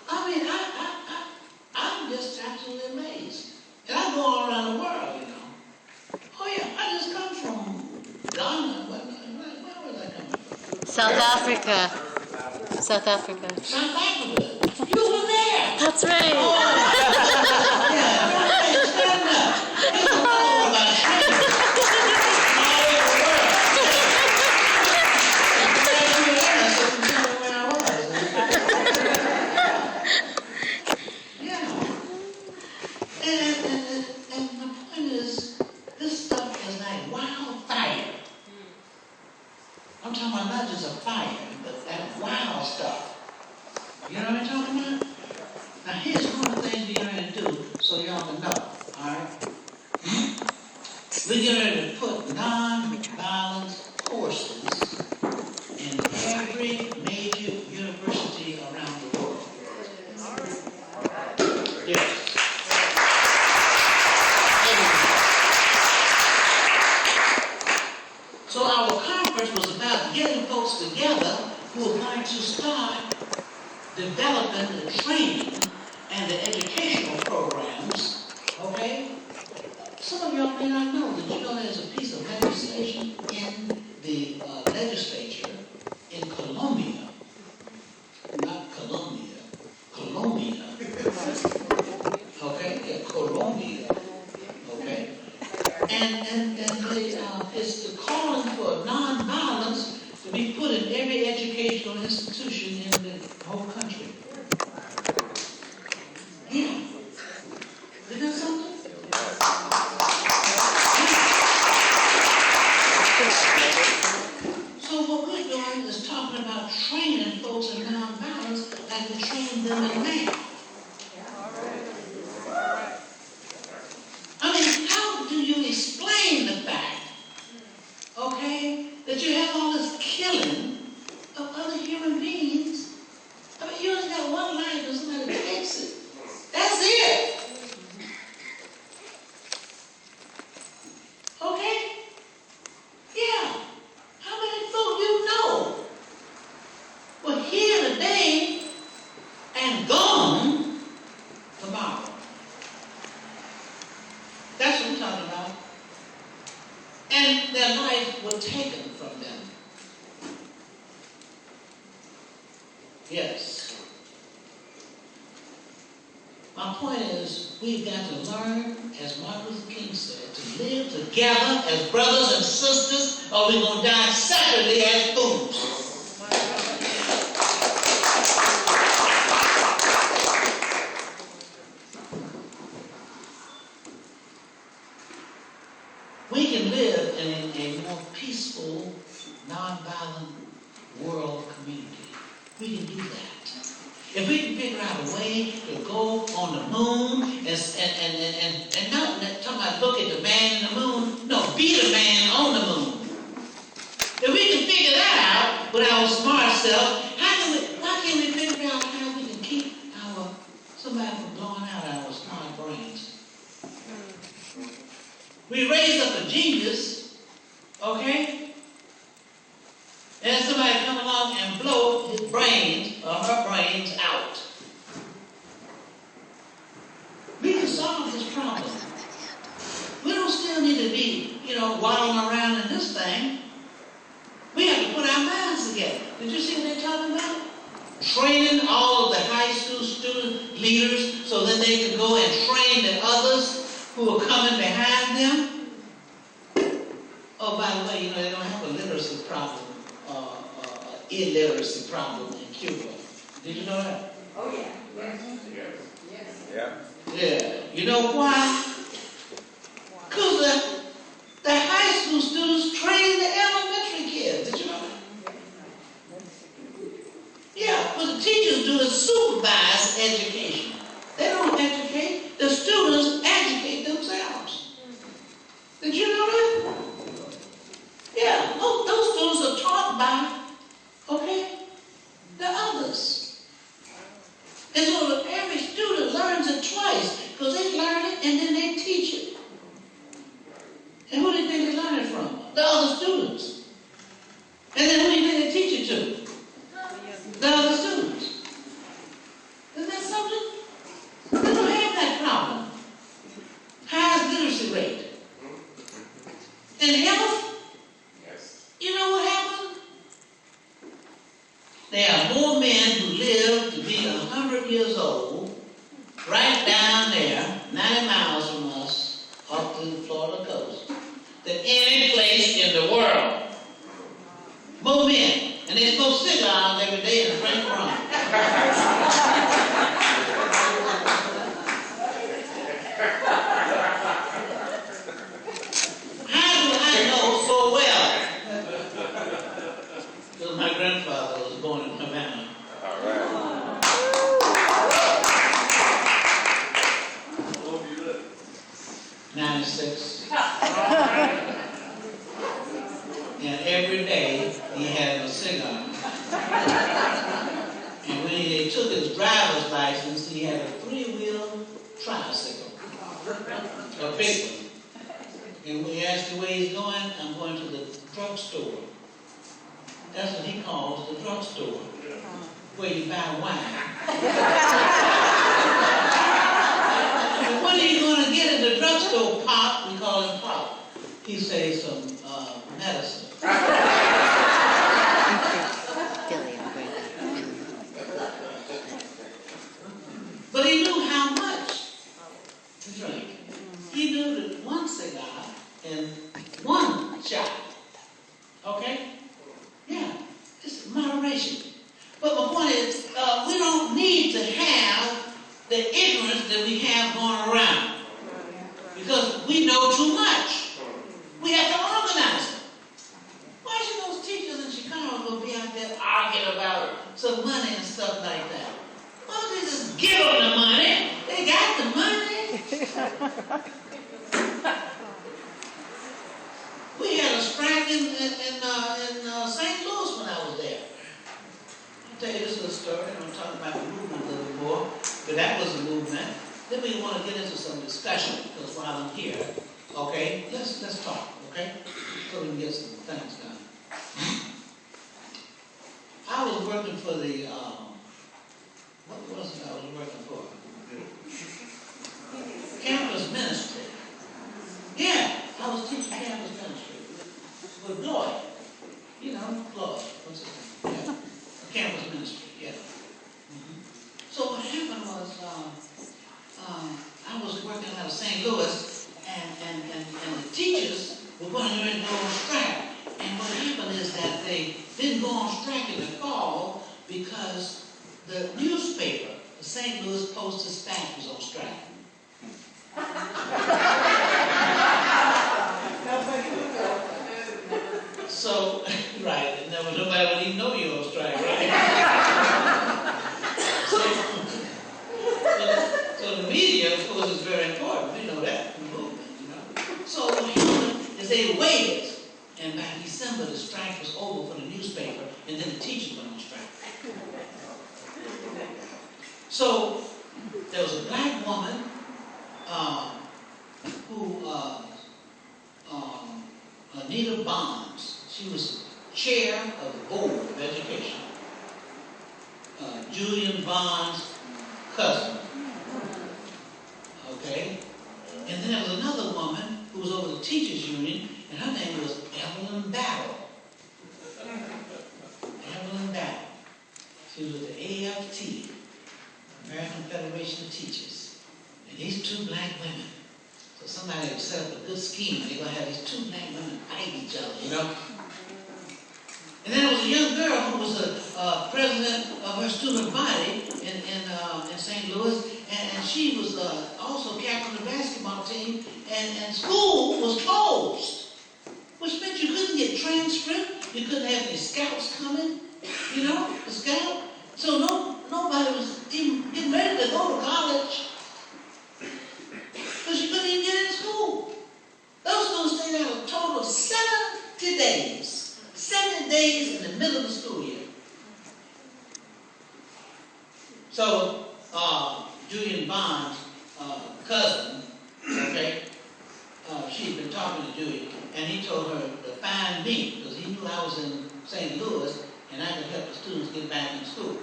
I mean, I'm just absolutely amazed. And I go all around the world, you know. Oh yeah, I just come from Ghana. Where was I coming from? South Africa. South Africa. South Africa. You were there. That's right. Oh, yeah, stand up. You don't know about Africa. And my point is, this stuff is like wildfire. I'm talking about not just a fire, but that wild stuff. You know what I'm talking about? Now here's one of the things we're going to do so y'all can know, alright? We're getting ready to put non-violence courses in every major university around the world. Yes. So our conference was about getting folks together who are going to start developing the training and the educational programs, okay? Some of y'all may not know that, you know, there's a piece of legislation in the legislature in Colombia, not Colombia, Colombia, okay? Yeah, Colombia, okay? And it's the calling for non-violence to be put in every educational institution in the whole country. Yeah. Isn't that something? So what we're doing is talking about training folks in non-violence like we train them in math. I mean, how do you explain the fact, okay, that you have all this killing of other human beings? I mean, you only got one life and somebody takes it. That's it. Okay? Yeah. How many folk you know were here today and gone tomorrow? That's what I'm talking about. And their life was taken from them. Yes. My point is, we've got to learn, as Martin Luther King said, to live together as brothers and sisters, or we're going to die separately as fools. We can live in a more peaceful, non-violent world community. We can do that. If we can figure out a way to go on the moon and not talking about look at the man in the moon, no, be the man on the moon. If we can figure that out with our smart self, why can't we figure out how we can keep somebody from blowing out our smart brains? We raise up a genius, okay? And somebody come along and blow his brains or her brains out. We can solve this problem. We don't still need to be, waddling around in this thing. We have to put our minds together. Did you see what they're talking about? Training all of the high school student leaders so that they can go and train the others who are coming behind them. Oh, by the way, they don't have a literacy problem, illiteracy problem in Cuba. Did you know that? Oh, yeah. Yes. Yeah. You know why? Because the high school students train the elementary kids. Did you know that? Yeah, what the teachers do is supervise education. They don't educate. The students educate themselves. Did you know that? Yeah, those students are taught by, the others. And so every student learns it twice, because they learn it and then they teach it. And who do you think they learn it from? The other students. And then who do you think they teach it to? The other students. Isn't that years old, right down there, 90 miles from us, up to the Florida coast, than any place in the world. More men. And they smoke cigars every day and drink rum. How do I know so well? Because my grandfather was born in Havana. All right. 96. And every day he had a cigar. And when he took his driver's license, he had a 3-wheel tricycle, a big one. And when he asked the way he's going, I'm going to the drugstore. That's what he calls the drugstore, where you buy wine. And what are you going to get in the drugstore? Pop, we call it pop. He says some medicine. But he knew how much to drink. He knew that one cigar and one shot. Okay? Yeah, it's moderation. But my point is, we don't need to have the ignorance that we have going around. Because we know too much. We have to organize it. Why should those teachers in Chicago be out there arguing about some money and stuff like that? Why don't they just give them the money? They got the money. We had a strike in St. Louis when I was there. I'll tell you this little story. I'm talking about the movement a little more, but that was a movement. Then we want to get into some discussion, because while I'm here, okay, let's talk, okay? So we can get some things done. I was working for the, what was it I was working for? Campus ministry. Yeah, I was teaching campus ministry with Lloyd. You know, Lloyd, what's his name? Yeah, campus ministry, yeah. Mm-hmm. So what happened was, I was working out of St. Louis, and the teachers were going to go on strike. And what happened is that they didn't go on strike in the fall because the newspaper, the St. Louis Post-Dispatch, was on strike. So, right, and there was nobody would even know you were on strike, right? So the media, of course, is very important. We know that from the movement, you know. So what happened is they waited, and by December the strike was over for the newspaper, and then the teachers went on strike. So there was a black woman who, Anita Bonds, she was chair of the board of education. Julian Bond's cousin. Okay? And then there was another woman who was over the teachers union, and her name was Evelyn Barrow. Evelyn Barrow. She was with the AFT, American Federation of Teachers. And these two black women. So somebody would set up a good scheme, and they're going to have these two black women fight each other, you know? And then there was a young girl who was the president of her student body in St. Louis, and she was also captain of the basketball team, and school was closed, which meant you couldn't get transcript, you couldn't have any scouts coming, you know, the scout. So nobody was even getting ready to go to college, because you couldn't even get in school. Those students stayed out a total of 70 days. 7 days in the middle of the school year. So, Julian Bond's cousin, okay, she'd been talking to Julian, and he told her to find me, because he knew I was in St. Louis, and I could help the students get back in school.